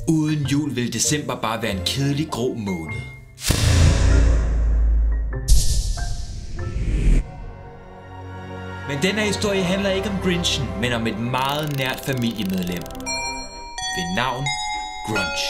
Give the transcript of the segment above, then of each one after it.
Uden jul vil december bare være en kedelig grå måned. Men denne historie handler ikke om Grinchen, men om et meget nært familiemedlem ved navn Grunch.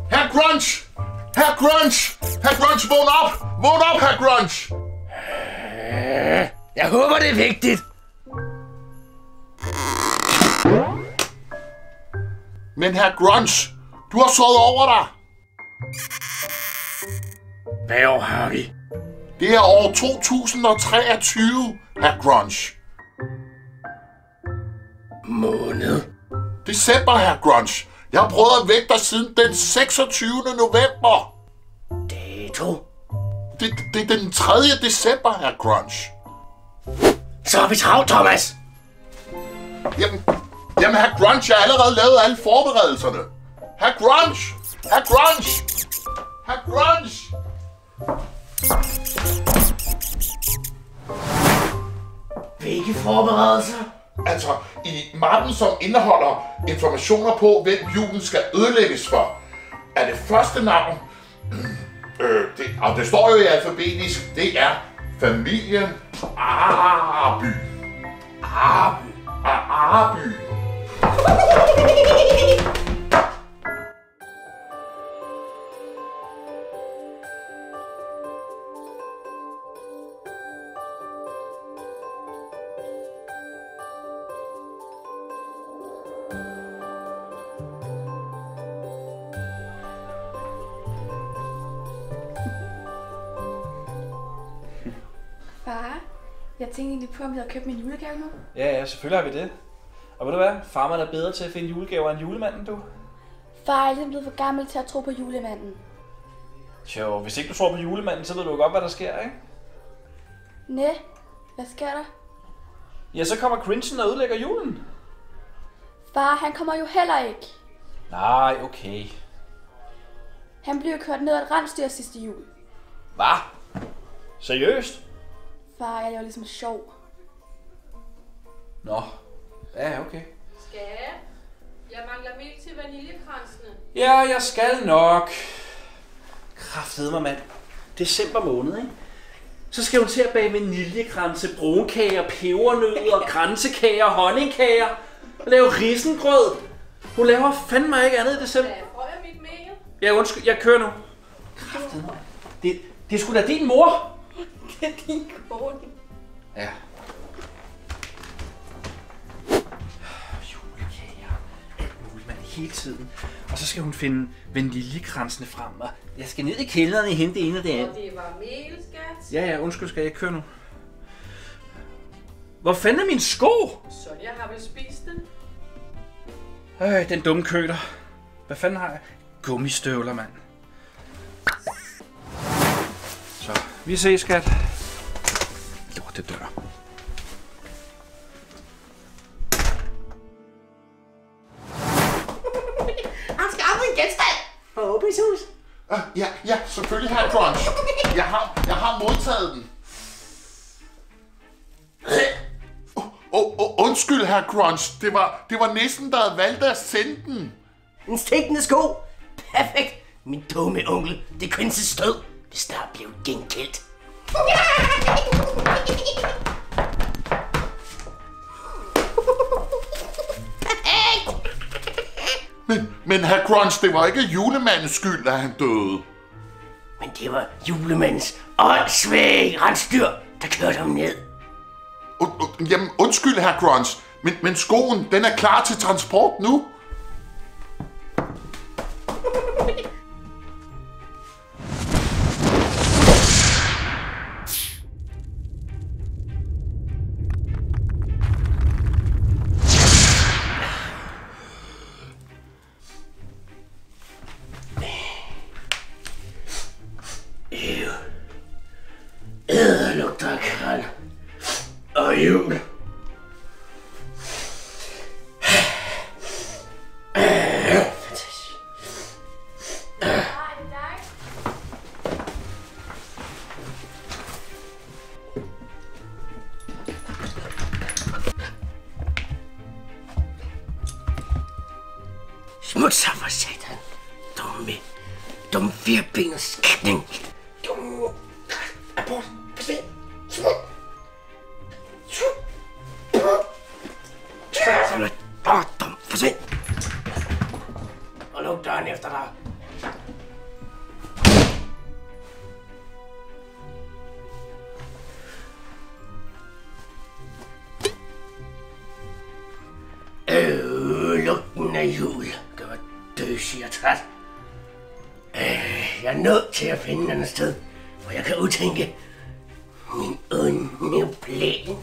Herr Grunch! Herr Grunch! Herr Grunch, vågn op! Vågn op, Herr Grunch! Jeg håber, det er vigtigt. Men Herr Grunch, du har sovet over dig. Hvad år har vi? Det er år 2023, Herr Grunch. Måned. December, Herr Grunch. Jeg har prøvet at vække dig siden den 26. november. Dato. Det er den 3. december, Herr Grunch. Så er vi travlt, Thomas. Jamen, Herr Grunch, jeg har allerede lavet alle forberedelserne. Herr Grunch! Herr Grunch! Herr Grunch! Hvilke forberedelser? Altså, i mappen, som indeholder informationer på, hvem julen skal ødelægges for, er det første navn, og det står jo i alfabetisk, det er familien Arby. Arby. Arby. Far, jeg tænkte egentlig på, om vi havde købt min julegave nu. Ja, selvfølgelig har vi det. Og ved du hvad? Farmand er bedre til at finde julegaver end julemanden, du. Far er ligesom blevet for gammel til at tro på julemanden. Jo, hvis ikke du tror på julemanden, så ved du godt, hvad der sker, ikke? Næ, hvad sker der? Ja, så kommer Grinchen og ødelægger julen. Far, han kommer jo heller ikke. Nej, okay. Han blev kørt ned ad et rensdyr sidste jul. Hvad? Seriøst? Far, jeg laver ligesom sjov. Nå. Ja, okay. Skat, jeg mangler mel til vaniljekransene. Ja, jeg skal nok. Kraftedeme, mand. December måned, ikke? Så skal hun til at bage vaniljekranse, brunkager, pebernødder, kransekager, honningkager. Og lave risengrød. Hun laver fandme ikke andet i december. Ja, får jeg mit mel? Ja, undskyld, jeg kører nu. Kraftedeme. Det er sgu da din mor. Det er din kone. Ja. Julekager. Alt muligt, mand, hele tiden. Og så skal hun finde vaniljekransene frem. Og jeg skal ned i kælderen og hente det ene og det andet. Og det var mel, skat. Ja, undskyld, skal jeg køre nu? Hvor fanden er min sko? Sonja har vel spist den? Den dumme køter. Hvad fanden har jeg? Gummistøvler, mand. Så, vi ses, skat. Lorte dør. Han skal have en genstand. Og åbne hus. Ja, selvfølgelig, Herr Grunch. Jeg har modtaget den. Undskyld, Herr Grunch. Det var nissen, der havde valgt at sende den. En stikkende sko. Perfekt. Min dumme onkel. Det er Quinces stød. Det snart blev gengældt. Men Herr Grunch, det var ikke julemandens skyld, at han døde. Men det var julemandens åndssvage rensdyr, der kørte ham ned. Jamen, undskyld, Herr Grunch, men skoen, den er klar til transport nu. Lugter af kran og jul. Smutser for satan. Dumme firbenet skætning. Abort. Forsvind. Dum. Forsvind. Og luk døren efter dig. Lugten af jul gør mig døsig og træt. Jeg er nødt til at finde et andet sted, hvor jeg kan udtænke min onde plan.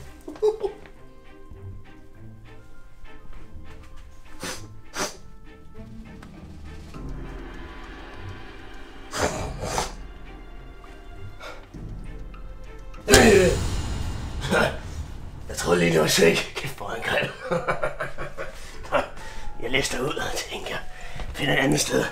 Jeg troede lige, det var sæk. Kæft, hvor han græd. Jeg lister ud og tænker, finder et andet sted.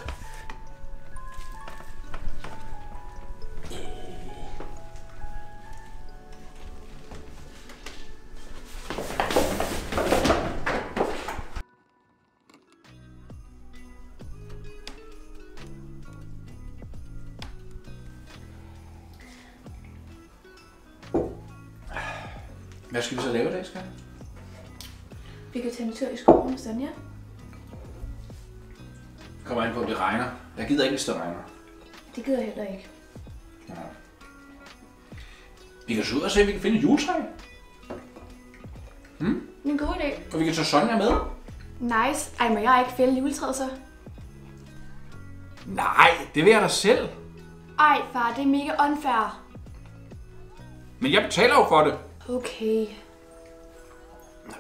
Hvad skal vi så lave i dag, skat? Vi kan tage en tur i skoven, Sonja. Kommer an på, om det regner. Jeg gider ikke, hvis det regner. Det gider jeg heller ikke. Ja. Vi kan så ud og se, om vi kan finde et juletræ. Det er en god idé. Og vi kan tage Sonja med. Nice. Ej, må jeg ikke fælde juletræet så? Nej, det vil jeg da selv. Ej, far, det er mega unfair. Men jeg betaler jo for det. Okay.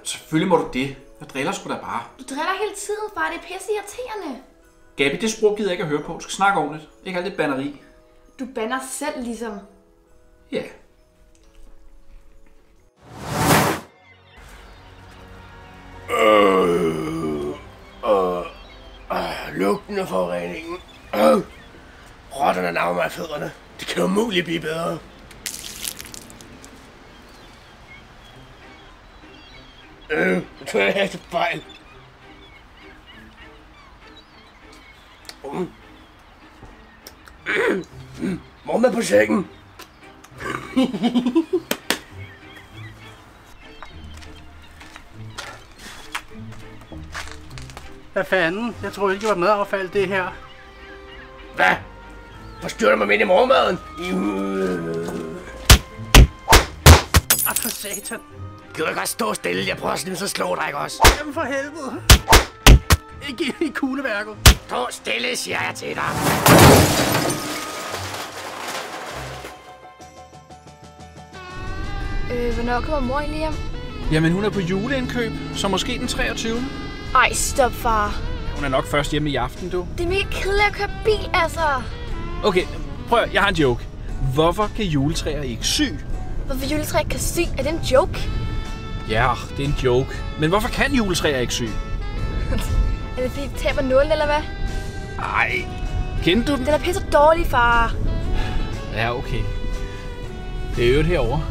Selvfølgelig må du det. Jeg driller sgu da bare. Du driller hele tiden, far. Det er pisse irriterende. Gabi, det sprog gider jeg ikke at høre på. Du skal snakke ordentligt. Ikke alt det banneri. Du banner selv ligesom. Ja. Lugten af forureningen. Rotterne nager mig af fødderne. Det kan umuligt blive bedre. Det tror jeg helt fejl. Mormad på sækken. Hvad fanden? Jeg troede ikke, det var madaffald, det her. Hvad? Forstyrrer du mig midt i morgenmaden? For satan. Kan du ikke også stå stille? Jeg prøver at så slå dig, ikke også? Jamen for helvede. Ikke i kugleværket. Stå stille, siger jeg til dig. Hvornår kommer mor egentlig hjem? Jamen, hun er på juleindkøb, så måske den 23. Ej, stop, far. Hun er nok først hjemme i aften, du. Det er mega kedeligt at køre bil, altså. Okay, prøv jeg har en joke. Hvorfor kan juletræer ikke sy? Hvorfor juletræ kan sy? Er det en joke? Ja, det er en joke. Men hvorfor kan juletræer ikke sy? Er det fordi, de taber 0, eller hvad? Ej, kendte du den? Den er pisse dårlig, far. Ja, okay. Det er øvrigt herovre.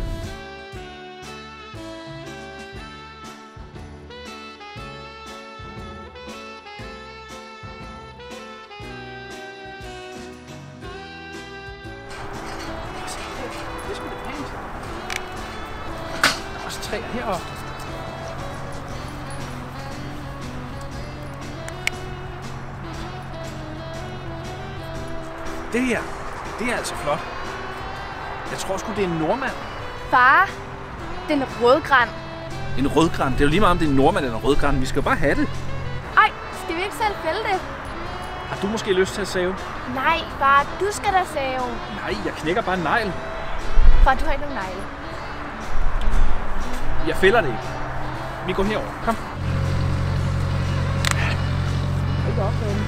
Det er sgu da pænt. Der er også træer heroppe. Det her, det er altså flot. Jeg tror sgu, det er en nordmand. Far, den er rødgran. En rødgran? Det er jo lige meget, om det er en nordmand eller en rødgran. Vi skal jo bare have det. Ej, skal vi ikke selv fælde det? Har du måske lyst til at save? Nej, far, du skal da save. Nej, jeg knækker bare en negl. Far, du har ikke nogen negle. Jeg fælder det ikke. Vi går herover. Kom. Hold op, man.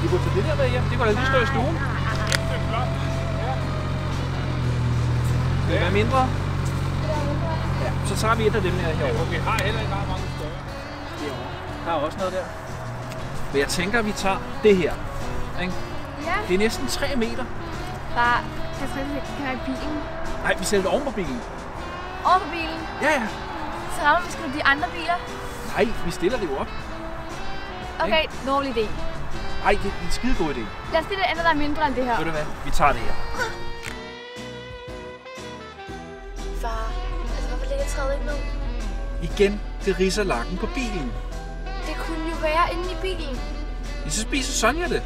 Vi går til det der med hjem. Det går da lige stå i stuen. Det er mindre. Ja, så tager vi et af dem her herovre. Okay, har heller ikke mange større. Herovre. Der er også noget der. Men jeg tænker, vi tager det her. Ikke? Ja. Det er næsten 3 meter. Far, jeg tror ikke, jeg kan have i bilen. Nej, vi sætter det oven på bilen. Over på bilen? Ja, ja. Så rammer vi sgu de andre biler. Nej, vi stiller det jo op. Okay, dårlig idé. Ej, det er en skidegod idé. Lad os det andet, der er mindre end det her. Ved du hvad? Vi tager det her. Far, altså hvorfor ligger træet ikke ned? Igen, det ridser lakken på bilen. Det kunne jo være inde i bilen. Ja, så spiser Sonja det.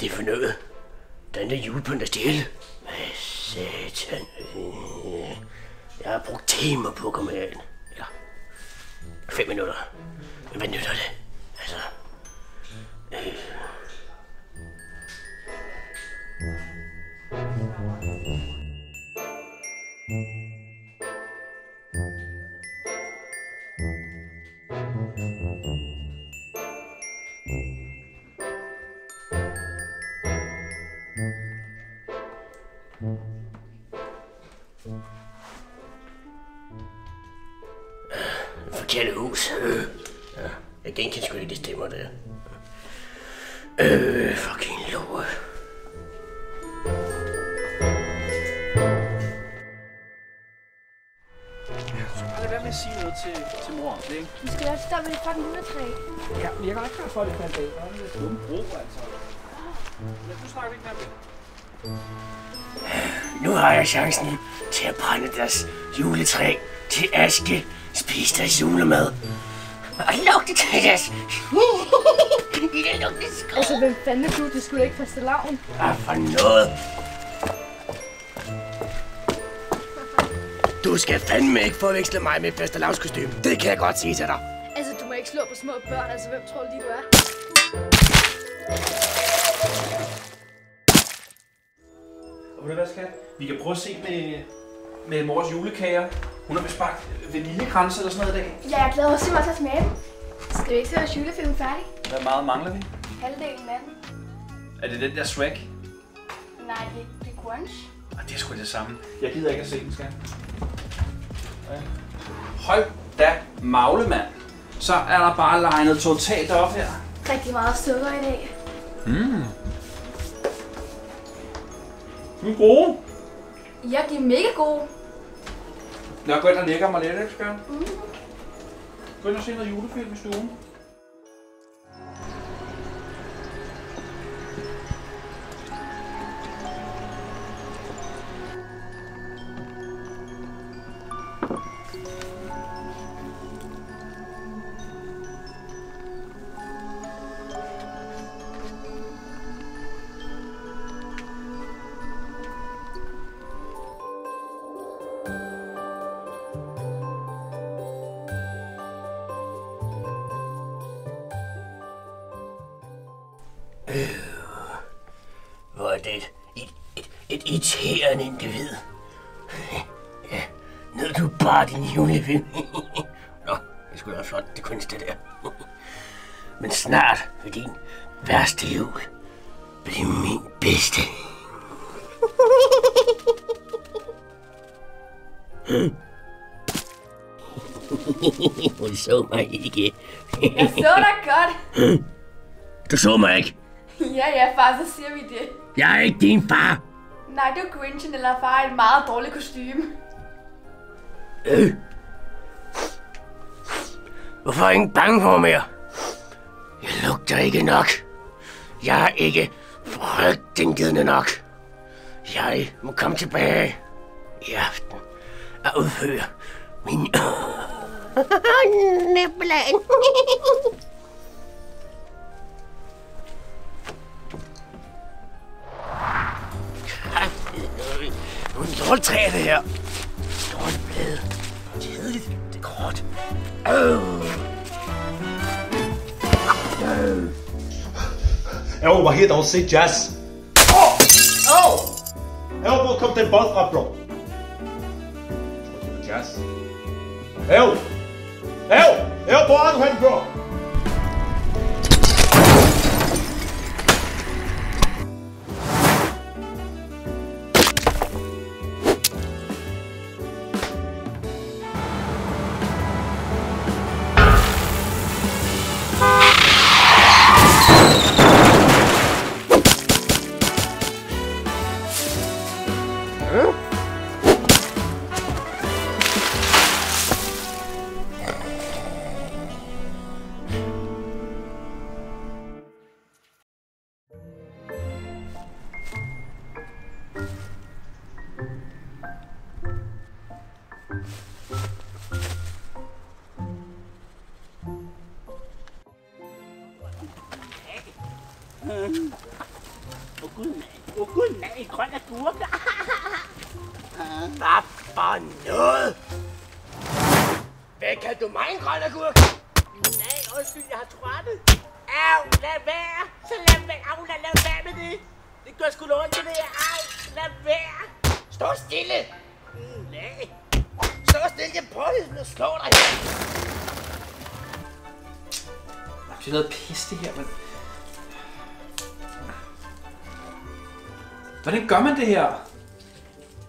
Det er for noget. Den der julepynt er stjælet. Hvad satan. Jeg har brugt timer på at komme herind. Eller 5 minutter. Men hvad nytter det? Altså... Forkerte hus. Ja, jeg genkender sgu ikke de stemmer der. Fucking lort. Så bare lad være med at sige noget til mor, ikke? Du skal også stoppe med det fucking juletræ. Ja, men jeg kan ikke klar for det fandt af. Der er lidt dumme bro, altså. Ja, du snakker ikke med det. Nu har jeg chancen til at brænde deres juletræ til aske. Spis deres julemad. Og lugte til deres... Det lugte skræk. Altså, hvem fanden er du? Det skulle ikke fastelavn. Hvad for noget? Du skal fandme ikke forveksle mig med et fastelavnskostume. Det kan jeg godt sige til dig. Altså, du må ikke slå på små børn. Altså, hvem tror du lige, du er? Og ved du hvad, skat? Vi kan prøve at se med mors julekager. Hun har bespagt vaniljekranse eller sådan noget i dag. Ja, jeg glæder mig simpelthen til at smage dem. Skal vi ikke se vores julefilm færdig? Hvad meget mangler vi? Halvdelen af den. Er det den der Shrek? Nej, det er Grunch. Det er sgu det samme. Jeg gider ikke at se den, skat. Ja. Hold da magle, mand. Så er der bare legnet totalt op her. Rigtig meget sukker i dag. De er gode. Ja, de er mega gode. Jeg går ind og lægger mig lidt, ikke, skat? Gå ind og se noget julefilm i stuen. Hvor er det et irriterende individ. Ja, nød du bare din julefilm. Nå, det skulle da flot, det kunst det der. Men snart vil din værste jul blive min bedste. Hun så mig ikke. Jeg så dig godt. Du så mig ikke. Ja, far, så siger vi det. Jeg er ikke din far. Nej, du er Grinchen, eller far i et meget dårligt kostume. Hvorfor er ingen bange for mere? Jeg lugter ikke nok. Jeg er ikke Frygtindgydende nok. Jeg må komme tilbage i aften og udføre min næppeplan. Nu er en lortetræ det her. Lorteblade. Kedeligt. Det er kort. Over her, don't say jazz. Hvor kom den bold fra, bro? Jazz. Hvor er du hen, bro? Gud, nej, en grøn agurk. Hvad for noget? Hvad kan du mig en grøn agurk? Nej, undskyld, jeg har trådtet. Au, lad være. Så lad være. Au, lad være med det. Det gør sgu ondt til det her. Au, lad være. Stå stille. Nej. Stå stille, jeg prøver at slå dig. Det er noget pis det her, men... Hvordan gør man det her?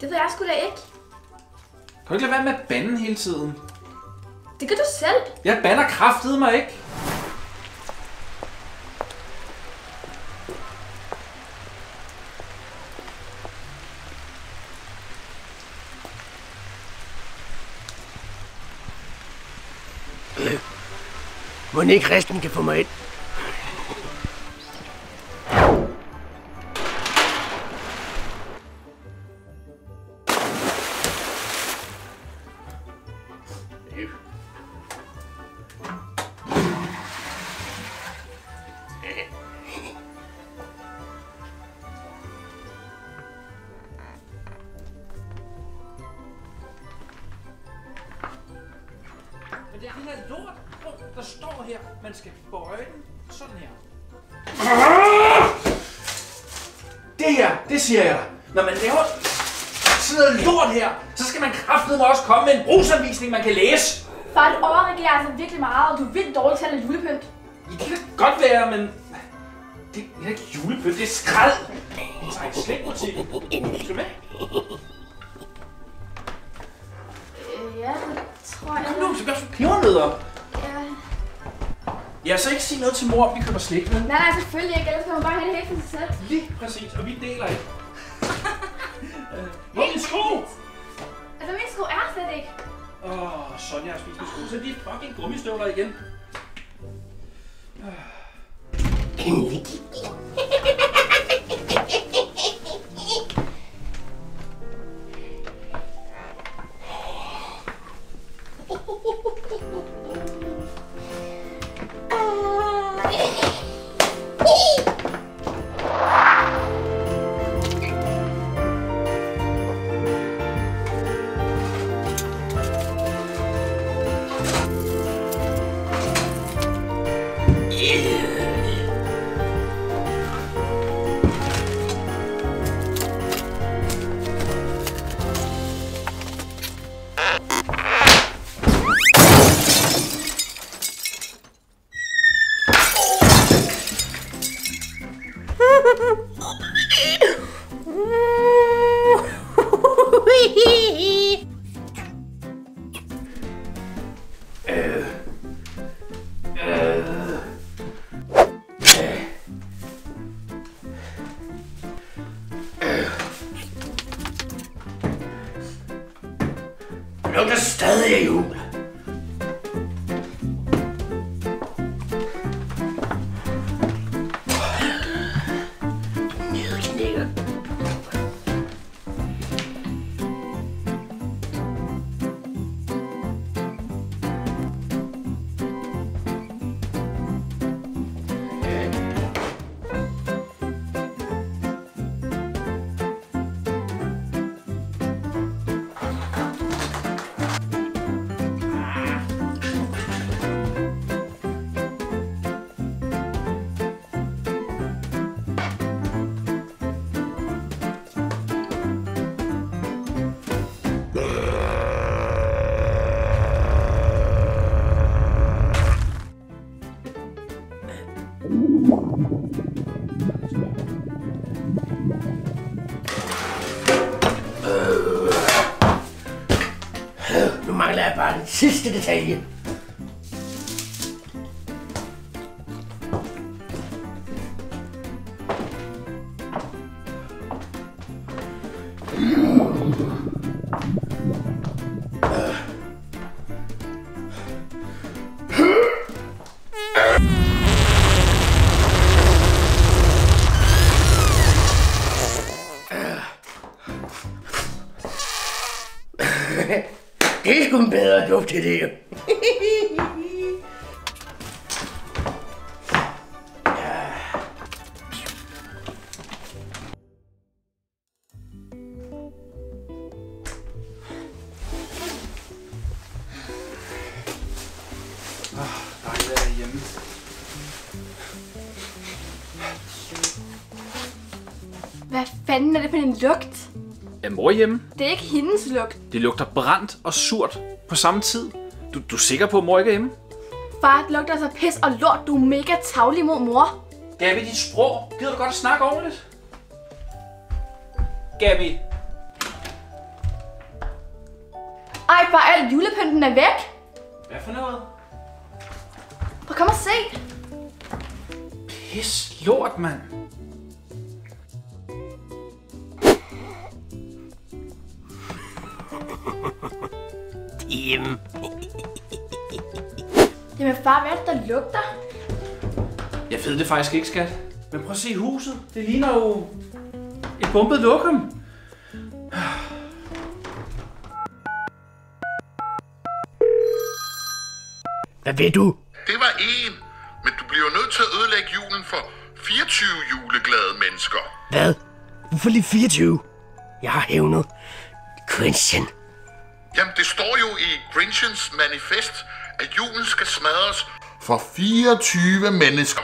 Det ved jeg sgu da ikke. Kan du ikke lade være med at bande hele tiden? Det gør du selv. Jeg bander kraftedeme mig ikke. Må ikke resten kan få mig ind? Men det er den her lort, der står her. Man skal bøje den sådan her. Det her, det siger jeg. Når man laver sådan noget lort her, så skal man kraftedeme også komme med en brugsanvisning, man kan læse. Far, du overreagerer altså virkelig meget, og du er vildt dårlig til at lade julepynt. Ja, det kan godt være, men... Det er ikke julepynt, det er skrald. Det er en slikbutik. Skal du med? Ja, det tror jeg. Kom nu, så gør du pebernødder. Ja. Ja, så ikke sige noget til mor, om vi køber slik, men... Nej, selvfølgelig ikke. Ellers kan man bare have det helt for sig selv. Lige præcis, og vi deler ikke. Hvor er min sko? Altså, min sko er slet ikke. Sonja har spist min sko. Så de fucking gummistøvler igen. Det lugter stadig af jul. er bare den sidste detalje. Det er sgu en bedre duft til det. Dejligt at være hjemme. Hvad fanden er det for en lugt? Er mor hjemme? Det er ikke hendes lugt. Det lugter brændt og surt på samme tid. Du er sikker på, at mor ikke er hjemme? Far, det lugter så pis og lort. Du er mega tavlig mod mor. Gabi, dit sprog. Gider du godt at snakke ordentligt? Gabi. Ej, far, al julepynten er væk. Hvad for noget? Prøv kom og se. Pis lort, mand. Tim. Jamen far, hvad er det, der lugter? Jeg ved det faktisk ikke, skat. Men prøv at se huset. Det ligner jo et bumpet lokum. Hvad ved du? Det var en, men du bliver nødt til at ødelægge julen for 24 juleglade mennesker. Hvad? Hvorfor lige 24? Jeg har hævnet Grinchen. Jamen, det står jo i Grinchens manifest, at julen skal smadres for 24 mennesker.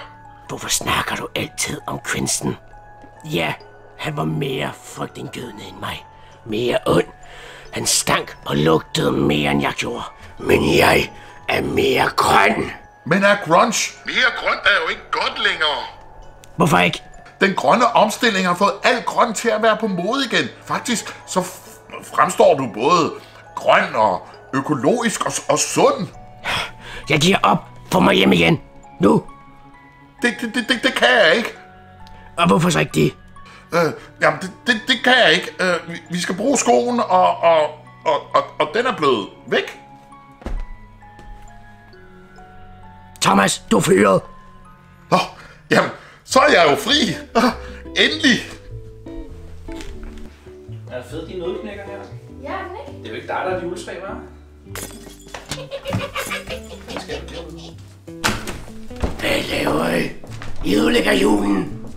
Hvorfor snakker du altid om Grinchen? Ja, han var mere frygtindgydende end mig. Mere ond. Han stank og lugtede mere, end jeg gjorde. Men jeg er mere grøn. Men er grunge mere grønt er jo ikke godt længere. Hvorfor ikke? Den grønne omstilling har fået alt grønt til at være på mode igen. Faktisk så fremstår du både grøn og økologisk og sund. Jeg giver op. Få mig hjem igen. Nu. Det kan jeg ikke. Og hvorfor så ikke det? Jamen, det kan jeg ikke. Vi skal bruge skoen, og den er blevet væk. Thomas, du er fyret. Nå, jamen, så er jeg jo fri. Endelig. Er det fedt, de nødknækker her? Ja, den ikke? Det er jo ikke dig, der er et juletræ, hva'? Hvad laver I? I ødelægger julen.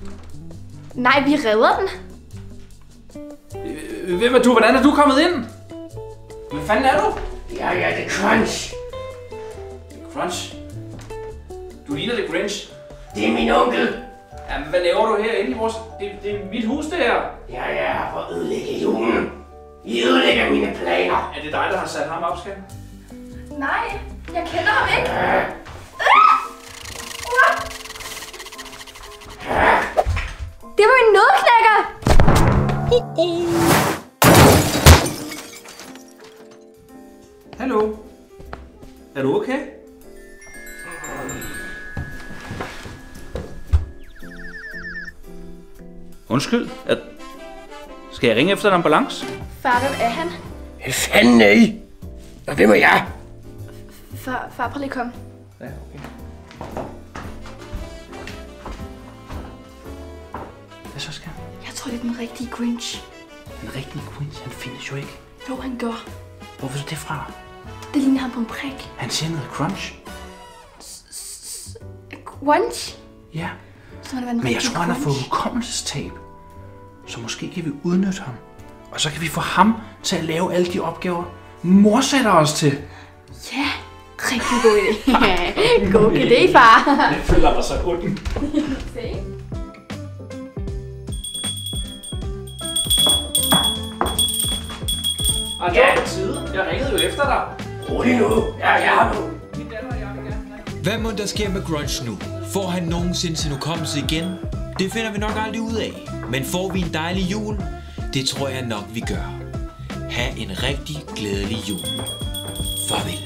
Nej, vi redder den. Hvem er du? Hvordan er du kommet ind? Hvad fanden er du? Jeg er The Crunch. Crunch? Du ligner The Grinch. Det er min onkel. Jamen, hvad laver du herinde i vores... Det er mit hus, det her. Jeg er her for at ødelægge julen. I ødelægger mine planer. Er det dig, der har sat ham op, skat? Nej, jeg kender ham ikke. Det var en nødknækker. Hallo? Er du okay? Undskyld, skal jeg ringe efter en ambulance? Far, hvem er han? Hvad fanden er I? Og hvem er jeg? Far, prøv lige at komme. Ja, okay. Hvad så, skat? Jeg tror, det er den rigtige Grinch. Den rigtige Grinch, han findes jo ikke. Jo, han gør. Hvor ved du det fra? Det ligner ham på en prik. Han siger noget crunch. Crunch? Ja, Så må det være den men jeg rigtige tror, han har fået Grinch. hukommelsestab. Så måske kan vi udnytte ham. Og så kan vi få ham til at lave alle de opgaver, mor sætter os til. Ja, rigtig god idé. God idé, far. Jeg føler mig så ond. Se. Og det var på tide. Jeg ringede jo efter dig. Rolig nu. Jeg er her nu. Min datter og jeg vil gerne. Hvad må der sker med Grunch nu? Får han nogensinde sin hukommelse igen? Det finder vi nok aldrig ud af. Men får vi en dejlig jul? Det tror jeg nok, vi gør. Ha' en rigtig glædelig jul. Farvel.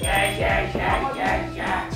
Ja.